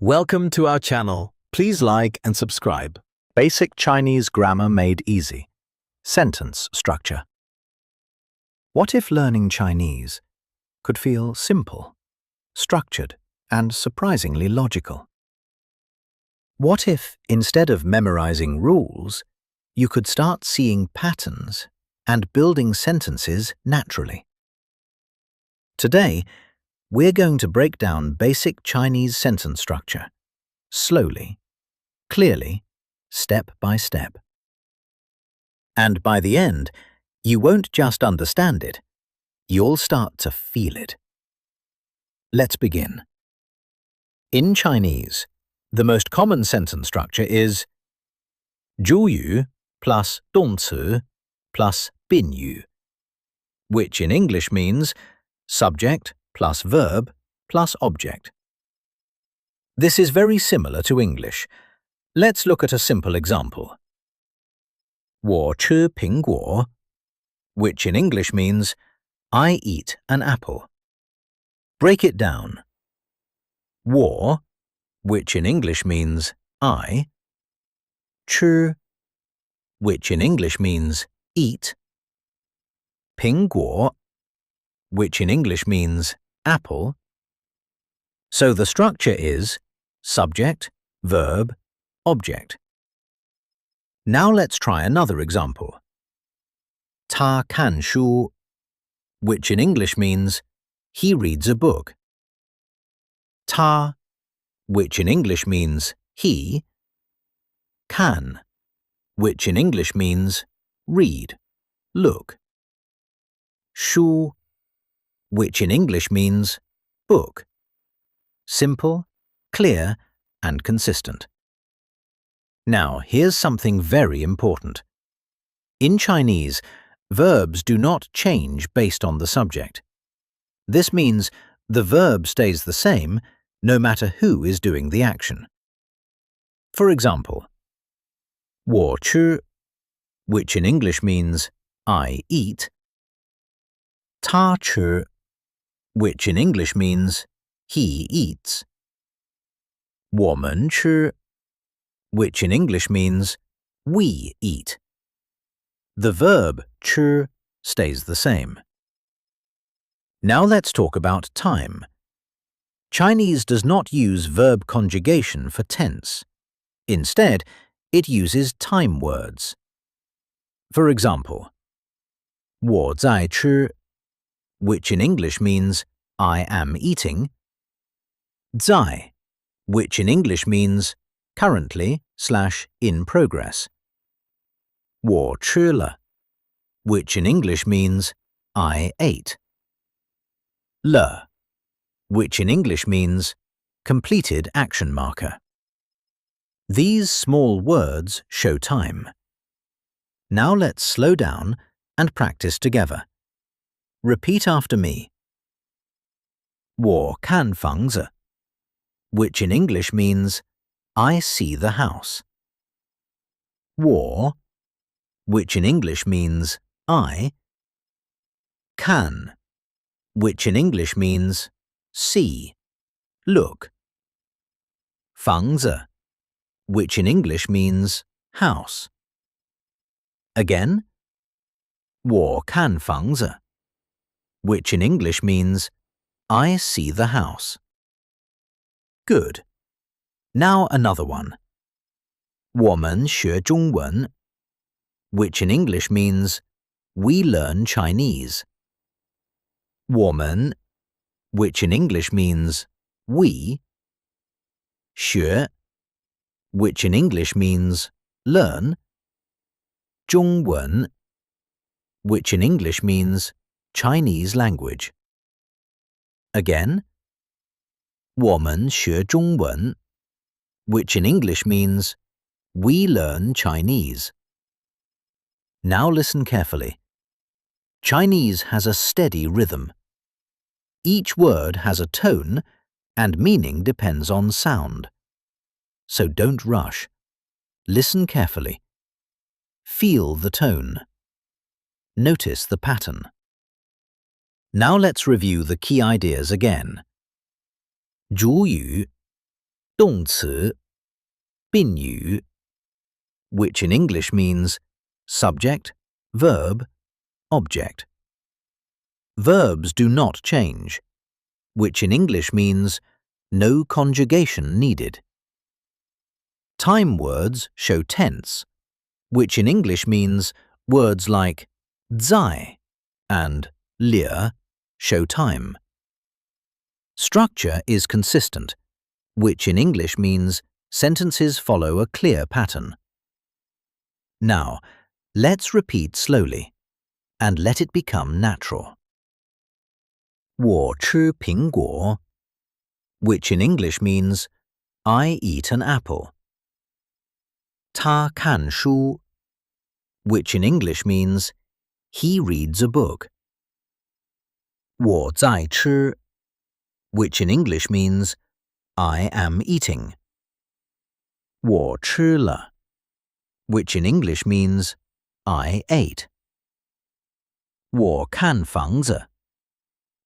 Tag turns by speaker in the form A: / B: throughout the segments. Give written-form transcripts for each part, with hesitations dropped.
A: Welcome to our channel. Please like and subscribe.
B: Basic Chinese grammar made easy. Sentence structure. What if learning Chinese could feel simple, structured, and surprisingly logical? What if, instead of memorizing rules, you could start seeing patterns and building sentences naturally? Today, we're going to break down basic Chinese sentence structure, slowly, clearly, step by step. And by the end, you won't just understand it, you'll start to feel it. Let's begin. In Chinese, the most common sentence structure is 主语 plus 动词 plus 宾语, which in English means subject plus verb plus object. This is very similar to English. Let's look at a simple example. 我吃苹果, which in English means I eat an apple. Break it down. 我, which in English means I, 吃, which in English means eat, 苹果, which in English means apple. So the structure is subject, verb, object. Now let's try another example. 他看书, which in English means he reads a book. 他, which in English means he, 看, which in English means read, look. 书, which in English means book. Simple, clear, and consistent. Now, here's something very important. In Chinese, verbs do not change based on the subject. This means the verb stays the same no matter who is doing the action. For example, 我吃, which in English means I eat, 他吃, which in English means he eats, 我们吃, which in English means we eat. The verb 吃 stays the same. Now let's talk about time. Chinese does not use verb conjugation for tense. Instead, it uses time words. For example, 我在吃, which in English means I am eating, 在, which in English means currently / in progress, 我吃了, which in English means I ate, 了, which in English means completed action marker. These small words show time. Now let's slow down and practice together. Repeat after me. 我看房子, which in English means I see the house. 我, which in English means I, 看, which in English means see, look, 房子, which in English means house. Again, 我看房子, which in English means I see the house. Good. Now another one. 我们学中文, which in English means we learn Chinese. 我们, which in English means we, 学, which in English means learn, 中文, which in English means Chinese language. Again, 我们学中文, which in English means we learn Chinese. Now listen carefully. Chinese has a steady rhythm. Each word has a tone, and meaning depends on sound. So don't rush. Listen carefully. Feel the tone. Notice the pattern. Now let's review the key ideas again. 主语动词宾语 which in English means subject, verb, object. Verbs do not change, which in English means no conjugation needed. Time words show tense, which in English means words like 在 and 了 show time. Structure is consistent, which in English means sentences follow a clear pattern. Now, let's repeat slowly and let it become natural. 我吃苹果 which in English means I eat an apple. 他看书 which in English means he reads a book. 我在吃 which in English means I am eating. 我吃了 which in English means I ate. 我看房子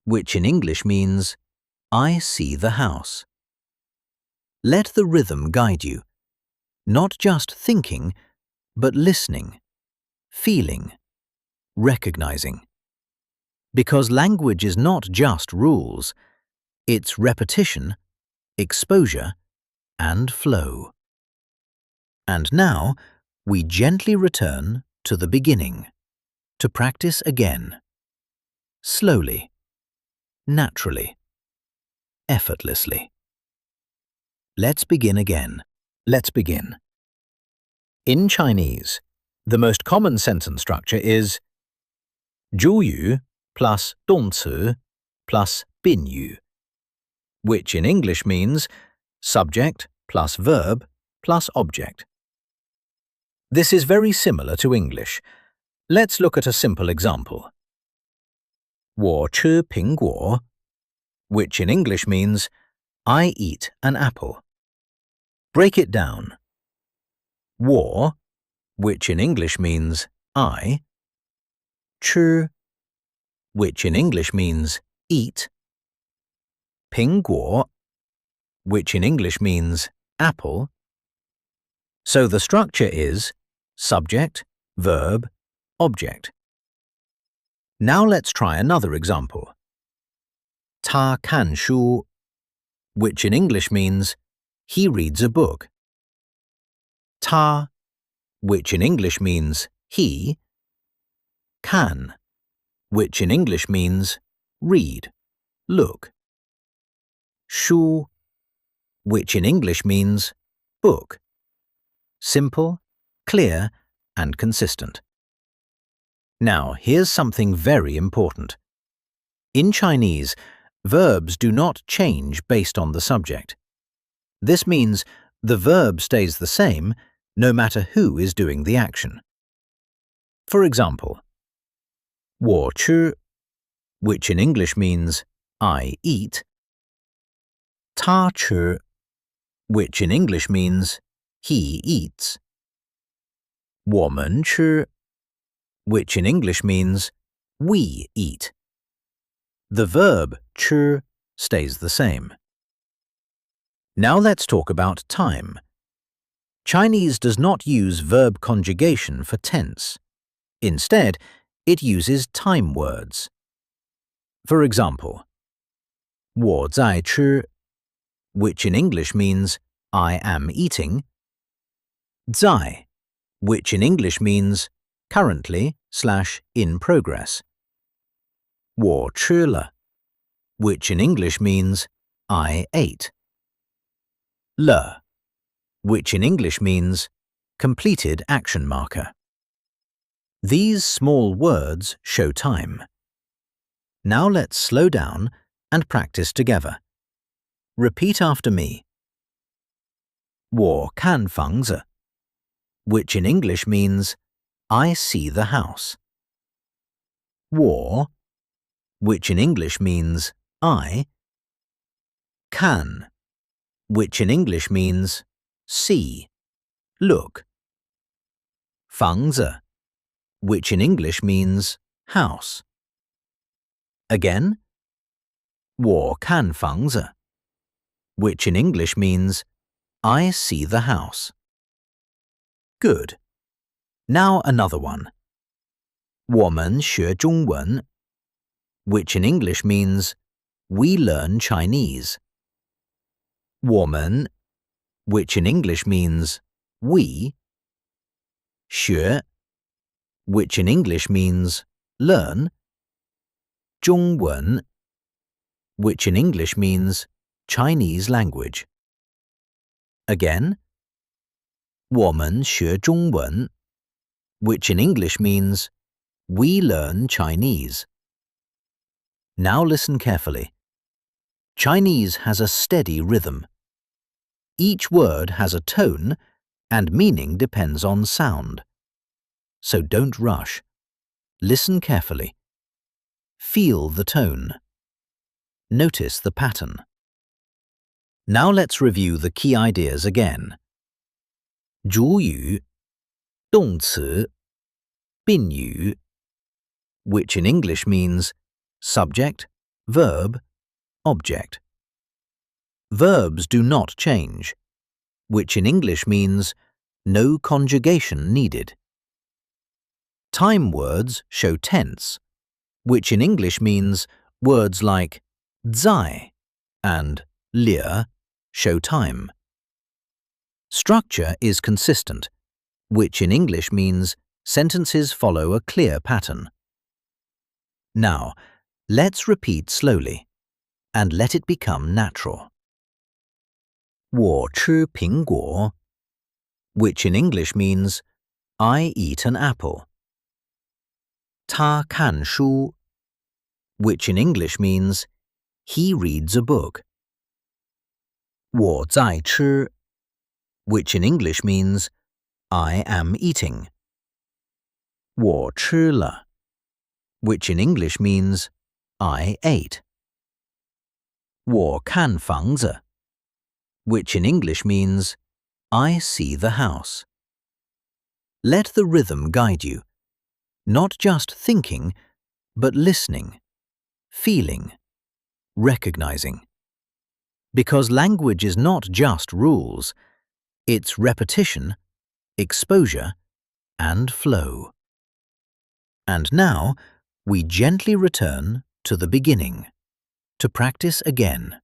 B: which in English means I see the house. Let the rhythm guide you, not just thinking, but listening, feeling, recognizing. Because language is not just rules, it's repetition, exposure, and flow. And now, we gently return to the beginning, to practice again. Slowly, naturally, effortlessly. Let's begin again. Let's begin. In Chinese, the most common sentence structure is 主语 plus 动词 plus 宾语, which in English means subject plus verb plus object. This is very similar to English. Let's look at a simple example. 我吃苹果 which in English means I eat an apple. Break it down. 我 which in English means I. 吃 which in English means eat. 苹果 which in English means apple. So the structure is subject, verb, object. Now let's try another example. 他看书 which in English means he reads a book. 他 which in English means he. 看 which in English means read, look. 书 which in English means book. Simple, clear, and consistent. Now, here's something very important. In Chinese, verbs do not change based on the subject. This means the verb stays the same no matter who is doing the action. For example, 我吃 which in English means I eat. 他吃 which in English means he eats. 我们吃 which in English means we eat. The verb 吃 stays the same. Now let's talk about time. Chinese does not use verb conjugation for tense. Instead, it uses time words. For example, 我在吃 which in English means I am eating. 在 which in English means currently / in progress. 我吃了 which in English means I ate. 了 which in English means completed action marker. These small words show time. Now let's slow down and practice together. Repeat after me. 我看房子 which in English means I see the house. 我 which in English means I. 看 which in English means see, look. 房子 which in English means house. Again, 我看房子 which in English means I see the house. Good. Now another one. 我们学中文, which in English means we learn Chinese. 我们, which in English means we. 学, which in English means learn. 中文, which in English means Chinese language. Again, 我们学中文, which in English means we learn Chinese. Now listen carefully. Chinese has a steady rhythm. Each word has a tone and meaning depends on sound. So don't rush. Listen carefully. Feel the tone. Notice the pattern. Now let's review the key ideas again. 主语, 动词, 宾语, which in English means subject, verb, object. Verbs do not change, which in English means no conjugation needed. Time words show tense, which in English means words like 在 and 了 show time. Structure is consistent, which in English means sentences follow a clear pattern. Now, let's repeat slowly and let it become natural. 我吃苹果, which in English means I eat an apple. 他看书, which in English means he reads a book. 我在吃, which in English means I am eating. 我吃了, which in English means I ate. 我看房子, which in English means I see the house. Let the rhythm guide you, not just thinking, but listening, feeling, recognizing. Because language is not just rules, it's repetition, exposure, and flow. And now, we gently return to the beginning, to practice again.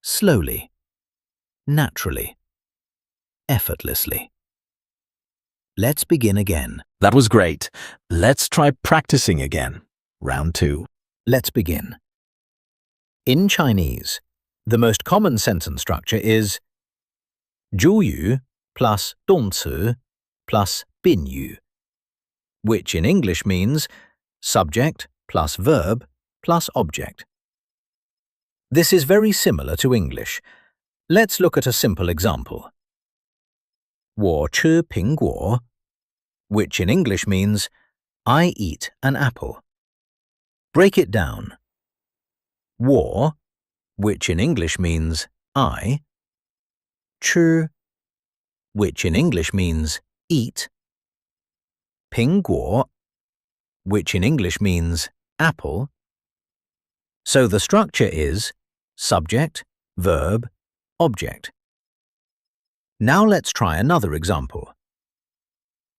B: Slowly, naturally, effortlessly. Let's begin again.
A: That was great. Let's try practicing again. Round 2.
B: Let's begin. In Chinese, the most common sentence structure is 主语 plus 动词 plus 宾语, which in English means subject plus verb plus object. This is very similar to English. Let's look at a simple example. 我吃苹果, which in English means I eat an apple. Break it down. 我, which in English means I. 吃, which in English means eat. 苹果, which in English means apple. So the structure is subject, verb, object. Now let's try another example.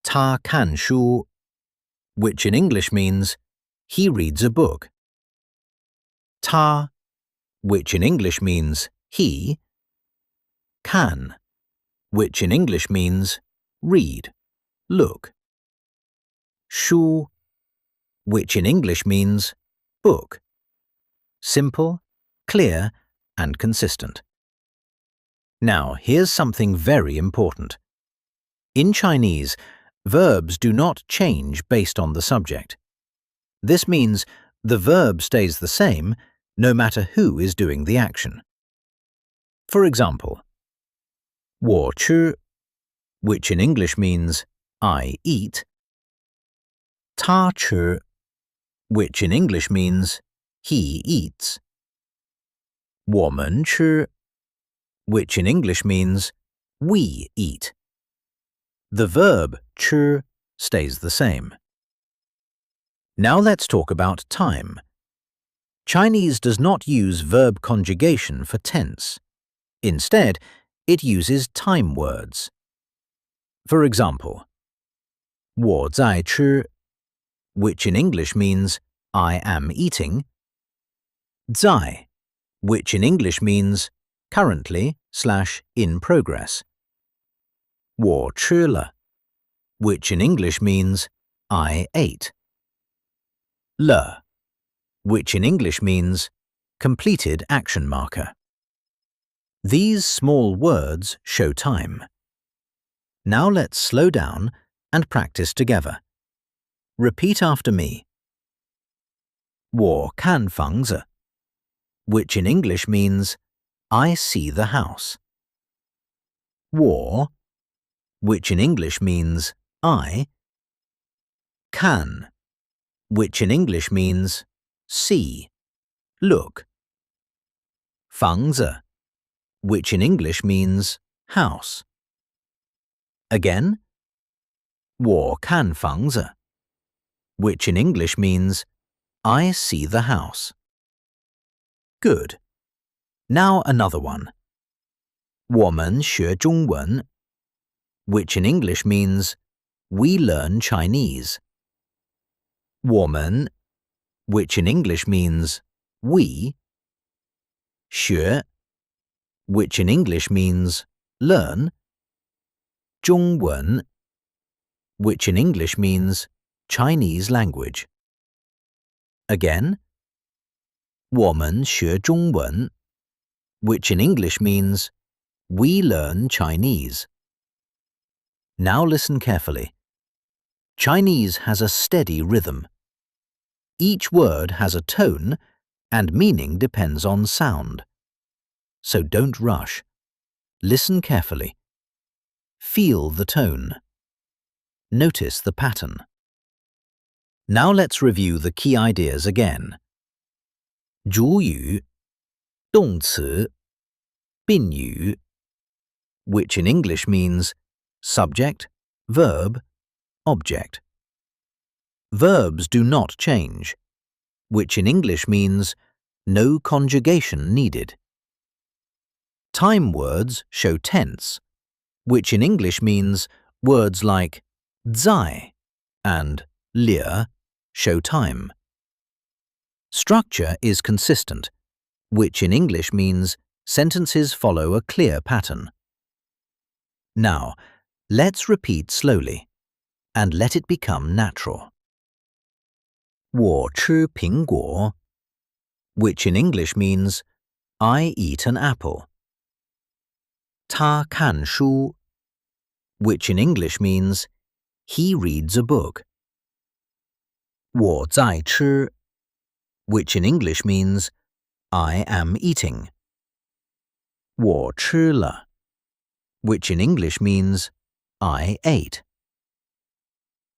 B: 他看书, which in English means he reads a book. 他, which in English means he. 看, which in English means read, look. 书, which in English means book. Simple, clear, and consistent. Now, here's something very important. In Chinese, verbs do not change based on the subject. This means the verb stays the same no matter who is doing the action. For example, 我吃, which in English means I eat. 他吃, which in English means he eats. 我们吃, which in English means we eat. The verb 吃 stays the same. Now let's talk about time. Chinese does not use verb conjugation for tense. Instead, It uses time words. For example, 我在吃, which in English means I am eating, 在, which in English means currently/in progress, 我吃了, which in English means I ate, 了, which in English means completed action marker. These small words show time. Now let's slow down and practice together. Repeat after me. 我看房子, which in English means I see the house. 我, which in English means I. 看, which in English means see, look. 房子, which in English means house. Again, 我看房子, which in English means I see the house. Good. Now another one. 我们学中文, which in English means we learn Chinese. 我们, which in English means we. 学, which in English means learn. 中文, which in English means Chinese language. Again, 我们学中文, which in English means we learn Chinese. Now listen carefully. Chinese has a steady rhythm. Each word has a tone and meaning depends on sound. So don't rush. Listen carefully. Feel the tone. Notice the pattern. Now let's review the key ideas again. 主语, 动词, 宾语, which in English means subject, verb, object. Verbs do not change, which in English means no conjugation needed. Time words show tense, which in English means words like 在 and 了 show time. Structure is consistent, which in English means sentences follow a clear pattern. Now, let's repeat slowly and let it become natural. 我吃苹果, which in English means I eat an apple. 他看书, which in English means he reads a book. 我在吃, which in English means I am eating. 我吃了, which in English means I ate.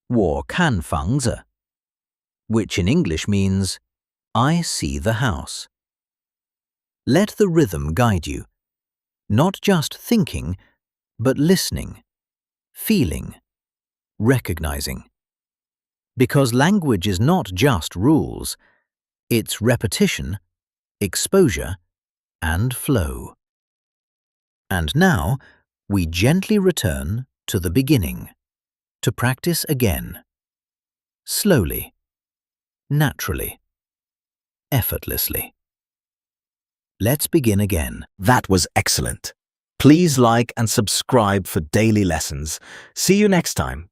B: 我看房子, which in English means I see the house. Let the rhythm guide you, not just thinking, but listening, feeling, recognizing. Because language is not just rules, it's repetition, exposure, and flow. And now, we gently return to the beginning, to practice again. Slowly, naturally, effortlessly. Let's begin again.
A: That was excellent. Please like and subscribe for daily lessons. See you next time.